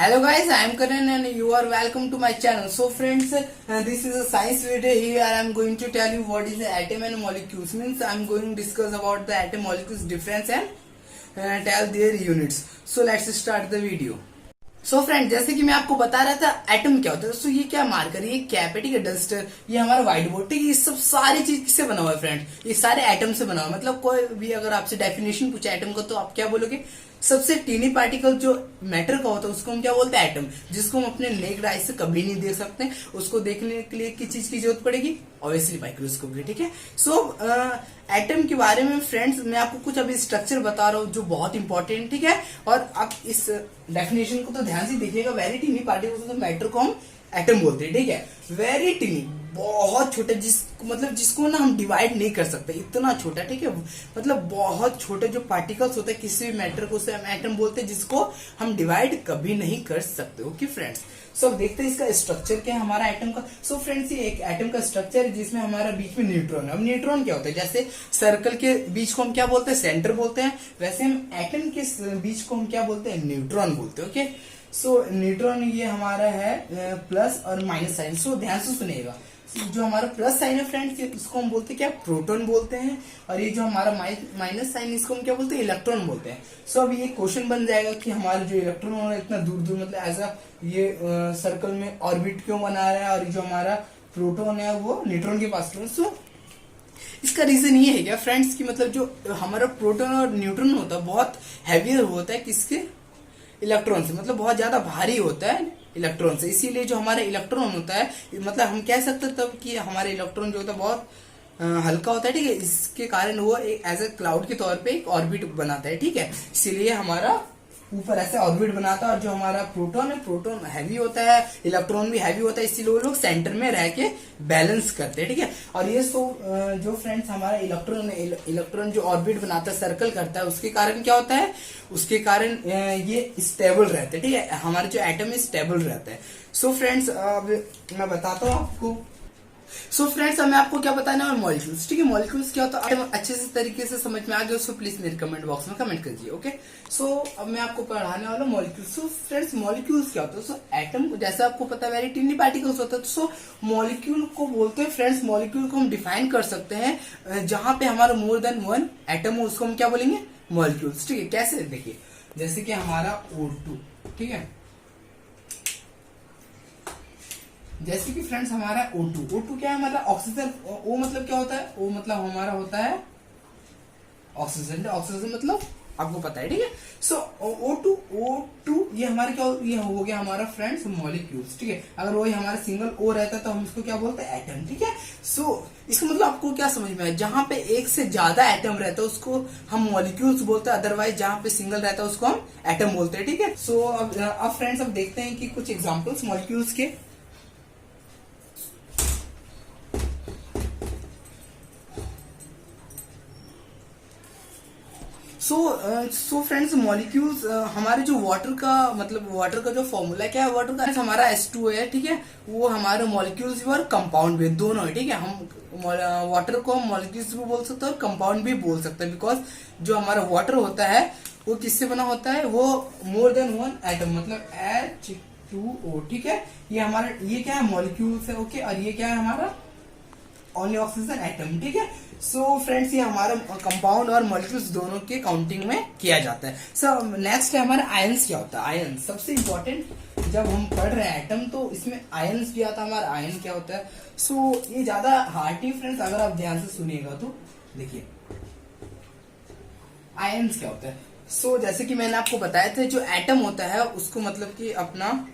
Hello guys, I am Karan and you are welcome to my channel. So friends, this is a science video. Here I am going to tell you what is the atom and molecules. Means I am going to discuss about the atom molecules difference and tell their units. So let's start the video. So friend जैसे कि मैं आपको बता रहा था atom क्या होता है। दोस्तों ये क्या मार्कर, ये कैप है, ठीक है, डस्टर, ये हमारा व्हाइट बोर्ड, ठीक है। ये सब सारी चीज किससे बना हुआ है फ्रेंड? ये सारे एटम से बना हुआ है। मतलब कोई भी अगर आपसे डेफिनेशन पूछा एटम का तो आप क्या बोलोगे? सबसे टीनी पार्टिकल जो मैटर का होता है उसको हम क्या बोलते हैं? एटम। जिसको हम अपने नेक्ड आई से कभी नहीं देख सकते। उसको देखने के लिए किस चीज की जरूरत पड़ेगी? ऑब्वियसली माइक्रोस्कोप की, ठीक है। सो एटम के बारे में फ्रेंड्स मैं आपको कुछ अभी स्ट्रक्चर बता रहा हूँ जो बहुत इंपॉर्टेंट, ठीक है। और आप इस डेफिनेशन को तो ध्यान से देखिएगा। वेरी टीनी पार्टिकल तो मैटर को हम एटम बोलते हैं, ठीक है। वेरी टीनी, बहुत छोटे, जिसको ना हम डिवाइड नहीं कर सकते, इतना छोटा, ठीक है। मतलब बहुत छोटे जो पार्टिकल्स होते हैं किसी भी मैटर को उसे हम एटम बोलते हैं, जिसको हम डिवाइड कभी नहीं कर सकते। ओके फ्रेंड्स, सो अब देखते हैं इसका स्ट्रक्चर क्या है हमारा एटम का। सो फ्रेंड्स ये एक एटम का स्ट्रक्चर है जिसमें हमारा बीच में न्यूट्रॉन है। अब न्यूट्रॉन क्या होता है? जैसे सर्कल के बीच को हम क्या बोलते हैं? सेंटर बोलते हैं। वैसे हम एटम के बीच को हम क्या बोलते हैं? न्यूट्रॉन बोलते हैं। ओके, सो न्यूट्रॉन ये हमारा है प्लस और माइनस साइन। सो ध्यान से सुनिएगा, जो हमारा प्लस साइन है फ्रेंड्स इसको हम बोलते हैं क्या? प्रोटॉन बोलते हैं। और ये जो हमारा माइनस साइन इसको हम क्या बोलते हैं? इलेक्ट्रॉन बोलते हैं। सो अब ये क्वेश्चन बन जाएगा कि हमारे जो इलेक्ट्रॉन हो रहा है इतना दूर दूर, मतलब ऐसा ये सर्कल में ऑर्बिट क्यों बना रहा है, और जो हमारा प्रोटॉन है वो न्यूट्रॉन के पास क्यों? सो इसका रीजन ये है क्या फ्रेंड्स कि मतलब जो हमारा प्रोटॉन और न्यूट्रॉन होता है बहुत हैवियर होता है किसके? इलेक्ट्रॉन से। मतलब बहुत ज्यादा भारी होता है इलेक्ट्रॉन से। इसीलिए जो हमारा इलेक्ट्रॉन होता है, मतलब हम कह सकते हैं तब कि हमारा इलेक्ट्रॉन जो होता है बहुत हल्का होता है, ठीक है। इसके कारण वो एज ए क्लाउड के तौर पे एक ऑर्बिट बनाता है, ठीक है। इसीलिए हमारा ऊपर ऐसे ऑर्बिट बनाता है। और जो हमारा प्रोटॉन है, प्रोटॉन हैवी होता है, इलेक्ट्रॉन भी हैवी होता है, इसीलिए वो लोग सेंटर में रह के बैलेंस करते हैं, ठीक है। और ये जो फ्रेंड्स हमारा इलेक्ट्रॉन है, इलेक्ट्रॉन जो ऑर्बिट बनाता है, सर्कल करता है, उसके कारण क्या होता है? उसके कारण ये स्टेबल रहते हैं, ठीक है। हमारा जो एटम है स्टेबल रहता है। सो फ्रेंड्स अब मैं बताता हूँ आपको। सो फ्रेंड्स अब मैं आपको क्या बताना है? मॉलिक्यूल्स, ठीक है। मॉलिक्यूल्स क्या होता है अच्छे से तरीके से समझ में आ गया सो प्लीज मेरे कमेंट बॉक्स में कमेंट कीजिए। ओके, सो अब मैं आपको पढ़ाने वाला मॉलिक्यूल्स। सो फ्रेंड्स मॉलिक्यूल्स क्या होता है? सो एटम जैसा आपको पता है वेरी टिनी पार्टिकल्स होता है। सो मॉलिक्यूल को बोलते हैं फ्रेंड्स, मॉलिक्यूल को हम डिफाइन कर सकते हैं जहां पे हमारा मोर देन वन एटम हो उसको हम क्या बोलेंगे? मॉलिक्यूल्स, ठीक है। कैसे? देखिए जैसे कि हमारा O2, ठीक है। जैसे कि फ्रेंड्स हमारा O2 क्या है? मतलब ऑक्सीजन। O मतलब क्या होता है? O मतलब हमारा होता है ऑक्सीजन। ऑक्सीजन मतलब आपको पता है, ठीक है। सो O2 ये हमारे क्या ये हो गया हमारा फ्रेंड्स मॉलिक्यूल्स, ठीक है। अगर वही हमारा सिंगल O रहता है तो हम इसको क्या बोलते हैं? एटम, ठीक है। सो इसका मतलब आपको क्या समझ में आया? जहां पे एक से ज्यादा एटम रहता है उसको हम मॉलिक्यूल्स बोलते हैं, अदरवाइज जहां पे सिंगल रहता है उसको हम एटम बोलते हैं, ठीक है। सो अब फ्रेंड्स अब देखते हैं कि कुछ एग्जाम्पल्स मॉलिक्यूल्स के। सो फ्रेंड्स मॉलिक्यूल्स हमारे जो वाटर का, मतलब वाटर का जो फॉर्मूला क्या है वाटर का? हमारा H2 है, ठीक है। वो हमारे मॉलिक्यूल्स भी और कंपाउंड भी दोनों है, ठीक है। हम वाटर को मॉलिक्यूल्स भी बोल सकते हैं और कंपाउंड भी बोल सकते हैं, बिकॉज जो हमारा वाटर होता है वो किससे बना होता है? वो मोर देन वन एटम, मतलब H2O, ठीक है। ये हमारा ये क्या है? मॉलिक्यूल्स है, ओके। और ये क्या है हमारा? ओनली ऑक्सीजन एटम, ठीक है। सो फ्रेंड्स ये हमारा कंपाउंड और मॉलिक्यूल्स दोनों के काउंटिंग में किया जाता है। सो नेक्स्ट है हमारा आयंस। क्या होता है? आयन सबसे इंपॉर्टेंट जब हम पढ़ रहे हैं एटम तो इसमें आयंस भी आता है। हमारा आयन क्या होता है? सो ये ज्यादा हार्ड नहीं फ्रेंड्स, अगर आप ध्यान से सुनिएगा तो देखिए आयंस क्या होता है। सो जैसे कि मैंने आपको बताया था जो एटम होता है उसको मतलब कि अपना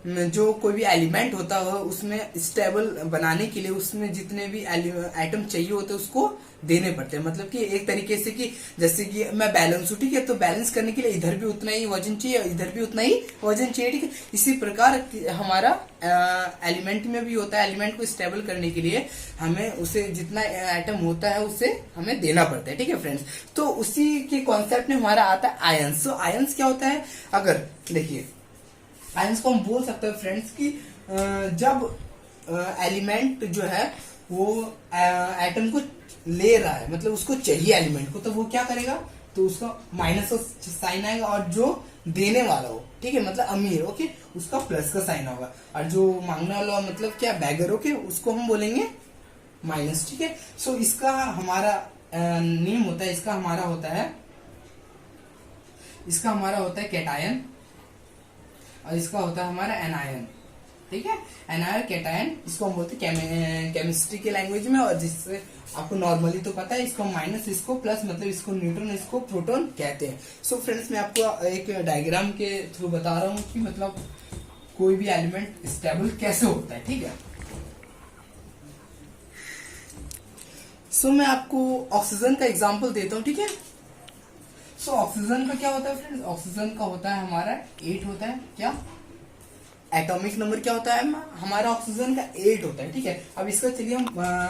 जो कोई भी एलिमेंट होता है उसमें स्टेबल बनाने के लिए उसमें जितने भी एटम चाहिए होते हैं उसको देने पड़ते हैं। मतलब कि एक तरीके से कि जैसे कि मैं बैलेंस हूँ, ठीक है, तो बैलेंस करने के लिए इधर भी उतना ही वजन चाहिए, इधर भी उतना ही वजन चाहिए, ठीक है। इसी प्रकार हमारा एलिमेंट में भी होता है। एलिमेंट को स्टेबल करने के लिए हमें उसे जितना एटम होता है उसे हमें देना पड़ता है, ठीक है फ्रेंड्स। तो उसी के कॉन्सेप्ट में हमारा आता है आयंस। तो आयंस क्या होता है? अगर देखिए आयंस को हम बोल सकते हैं फ्रेंड्स कि जब एलिमेंट जो है वो एटम को ले रहा है, मतलब उसको चाहिए एलिमेंट को, तो वो क्या करेगा? तो उसका माइनस का साइन आएगा, और जो देने वाला हो, ठीक है, मतलब अमीर, ओके, उसका प्लस का साइन होगा, और जो मांगने वाला मतलब क्या बैगर, ओके, उसको हम बोलेंगे माइनस, ठीक है। सो इसका हमारा नेम होता है, इसका हमारा होता है कैटायन, और इसका होता है हमारा एनायन, ठीक है, एनायन कैटायन, इसको हम बोलते हैं केमिस्ट्री के लैंग्वेज में, और जिससे आपको नॉर्मली तो पता है, इसको माइनस, इसको प्लस, मतलब इसको न्यूट्रॉन, इसको प्रोटॉन कहते हैं। सो फ्रेंड्स, मैं आपको एक डायग्राम के थ्रू बता रहा हूँ कि मतलब कोई भी एलिमेंट स्टेबल कैसे होता है, ठीक है। सो मैं आपको ऑक्सीजन का एग्जांपल देता हूँ, ठीक है। सो ऑक्सीजन का क्या होता है फ्रेंड्स, ऑक्सीजन का होता है हमारा 8 होता है, क्या एटॉमिक नंबर क्या होता है हमारा, ऑक्सीजन का 8 होता है, ठीक है। अब इसका चलिए हम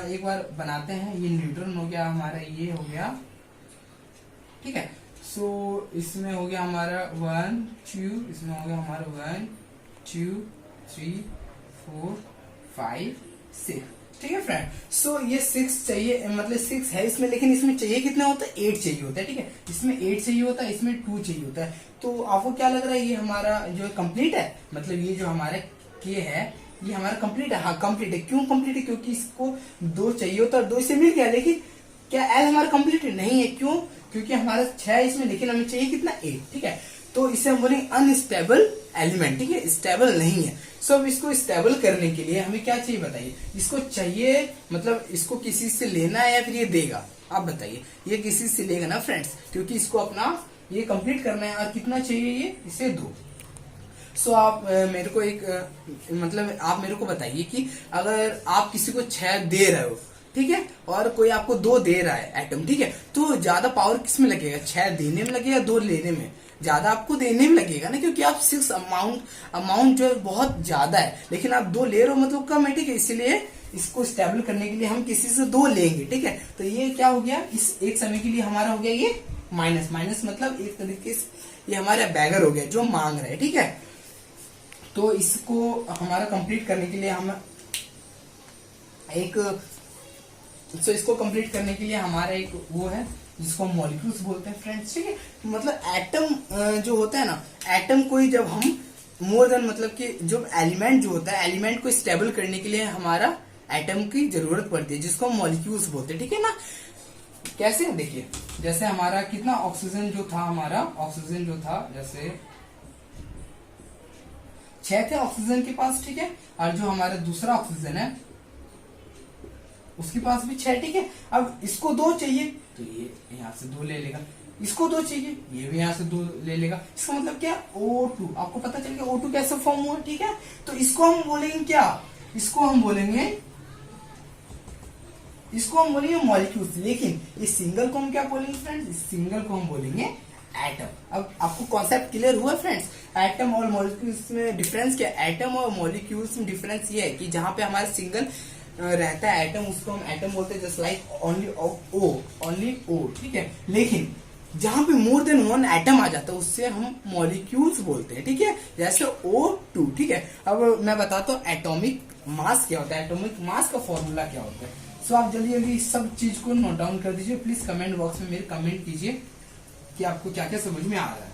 एक बार बनाते हैं। ये न्यूट्रॉन हो गया हमारा, ये हो गया, ठीक है। सो इसमें हो गया हमारा 1 2, इसमें हो गया हमारा 1 2 3 4 5 6, ठीक है फ्रेंड। सो ये 6 चाहिए, मतलब 6 है इसमें, लेकिन इसमें चाहिए कितना होता है, 8 चाहिए होता है, ठीक है। इसमें 8 चाहिए होता है, इसमें 2 चाहिए होता है। तो आपको क्या लग रहा है, ये हमारा जो कंप्लीट है, मतलब ये जो हमारे के है ये हमारा कंप्लीट है। हाँ कंप्लीट है, क्यों कंप्लीट है, क्योंकि इसको 2 चाहिए होता है, 2 से मिल गया, लेकिन क्या एल हमारा कंप्लीट नहीं है, क्यों, क्योंकि हमारा 6 इसमें, लेकिन हमें चाहिए कितना 8, ठीक है। तो इसे हम बोलेंगे अनस्टेबल एलिमेंट, ठीक है, स्टेबल नहीं है। सो अब इसको स्टेबल करने के लिए हमें क्या चाहिए बताइए, इसको चाहिए मतलब इसको किसी से लेना है या फिर ये देगा, आप बताइए। ये किसी से लेगा ना फ्रेंड्स, क्योंकि इसको अपना ये कंप्लीट करना है, और कितना चाहिए ये, इसे 2। सो आप मेरे को एक मतलब आप मेरे को बताइए कि अगर आप किसी को 6 दे रहे हो, ठीक है, और कोई आपको 2 दे रहा है एटम, ठीक है, तो ज्यादा पावर किस में लगेगा, 6 देने में लगेगा, 2 लेने में, ज्यादा आपको देने में लगेगा ना, क्योंकि आप 6 अमाउंट जो है बहुत ज्यादा है, लेकिन आप 2 ले रहे हो मतलब कम है, ठीक है। इसीलिए इसको स्टेबल करने के लिए हम किसी से 2 लेंगे, ठीक है। तो ये क्या हो गया, इस एक समय के लिए हमारा हो गया ये माइनस, माइनस मतलब एक तरीके से ये हमारा बैगर हो गया जो मांग रहा है, ठीक है। तो इसको हमारा कंप्लीट करने के लिए हम इसको कंप्लीट करने के लिए हमारा एक वो है जिसको हम मॉलिक्यूल्स बोलते हैं फ्रेंड्स, ठीक है। मतलब एटम जो होता है ना, एटम कोई जब हम मोर देन मतलब कि जो एलिमेंट जो होता है, एलिमेंट को स्टेबल करने के लिए हमारा एटम की जरूरत पड़ती है, जिसको हम मॉलिक्यूल्स बोलते हैं, ठीक है ना। कैसे देखिए, जैसे हमारा कितना ऑक्सीजन जो था, हमारा ऑक्सीजन जो था जैसे 6 थे ऑक्सीजन के पास, ठीक है, और जो हमारा दूसरा ऑक्सीजन है उसके पास भी 6, ठीक है। अब इसको 2 चाहिए तो ये यहाँ से 2 ले लेगा, इसको 2 चाहिए ये भी यहाँ से 2 ले लेगा। इसका मतलब क्या, O2, आपको पता चल गया O2 कैसे फॉर्म हुआ, ठीक है। तो इसको हम बोलेंगे क्या, इसको हम बोलेंगे मॉलिक्यूल्स, लेकिन इस सिंगल को हम क्या बोलेंगे फ्रेंड्स, इस सिंगल को हम बोलेंगे एटम। अब आपको कॉन्सेप्ट क्लियर हुआ फ्रेंड्स, एटम और मॉलिक्यूल्स में डिफरेंस क्या, एटम और मॉलिक्यूल्स में डिफरेंस ये है कि जहां पे हमारा सिंगल रहता है एटम, उसको हम एटम बोलते हैं, जस्ट लाइक ओनली ओ, ठीक है। लेकिन जहां पे मोर देन 1 एटम आ जाता है उससे हम मॉलिक्यूल्स बोलते हैं, ठीक है, जैसे O2, ठीक है। अब मैं बताता हूँ एटॉमिक मास क्या होता है, एटॉमिक मास का फॉर्मूला क्या होता है। सो आप जल्दी जल्दी सब चीज को नोट डाउन कर दीजिए, प्लीज कमेंट बॉक्स में मेरे कमेंट कीजिए कि आपको क्या क्या समझ में आ रहा है।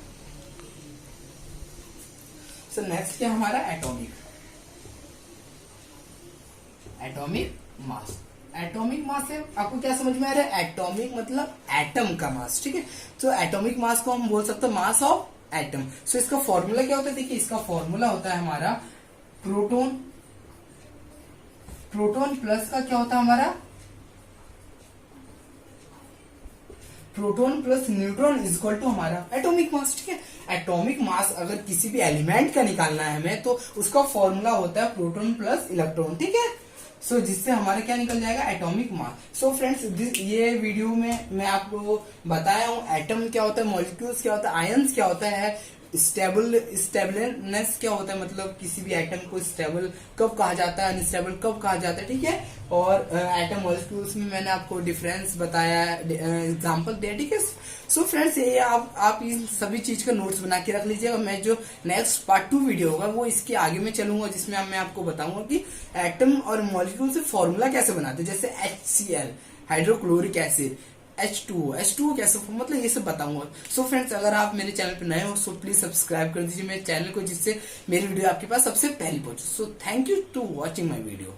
सो नेक्स्ट क्या हमारा एटॉमिक मास। एटॉमिक मास से आपको क्या समझ में आ रहा है, एटॉमिक मतलब एटम का मास, ठीक है। तो एटॉमिक मास को हम बोल सकते हैं मास ऑफ एटम। सो इसका फॉर्मूला क्या होता है, देखिए इसका फॉर्मूला होता है हमारा प्रोटॉन प्लस का क्या होता है हमारा, proton plus neutron is equal to हमारा एटॉमिक मास, ठीक है। एटॉमिक मास अगर किसी भी एलिमेंट का निकालना है हमें, तो उसका फॉर्मूला होता है प्रोटॉन प्लस इलेक्ट्रॉन, ठीक है। सो जिससे हमारा क्या निकल जाएगा, एटॉमिक मास। सो फ्रेंड्स, ये वीडियो में मैं आपको बताया हूँ एटम क्या होता है, मॉलिक्यूल्स क्या होता है, आयंस क्या होता है, स्टेबलनेस क्या होता है, मतलब किसी भी एटम को स्टेबल कब कहा जाता है, अनस्टेबल कब कहा जाता है, ठीक है। और एटम मॉलिक्यूल्स में मैंने आपको डिफरेंस बताया, एग्जांपल दिया, ठीक है। सो फ्रेंड्स, ये आप इन सभी चीज का नोट्स बना के रख लीजिएगा। मैं जो नेक्स्ट पार्ट 2 वीडियो होगा वो इसके आगे में चलूंगा, जिसमें मैं आपको बताऊंगा कि एटम और मॉलिक्यूल से फॉर्मूला कैसे बनाते हैं, जैसे HCl हाइड्रोक्लोरिक एसिड, H2O कैसे मतलब ये सब बताऊंगा। सो फ्रेंड्स, अगर आप मेरे चैनल पे नए हो सो प्लीज सब्सक्राइब कर दीजिए मेरे चैनल को, जिससे मेरी वीडियो आपके पास सबसे पहले पहुंचे। So thank you to watching my video.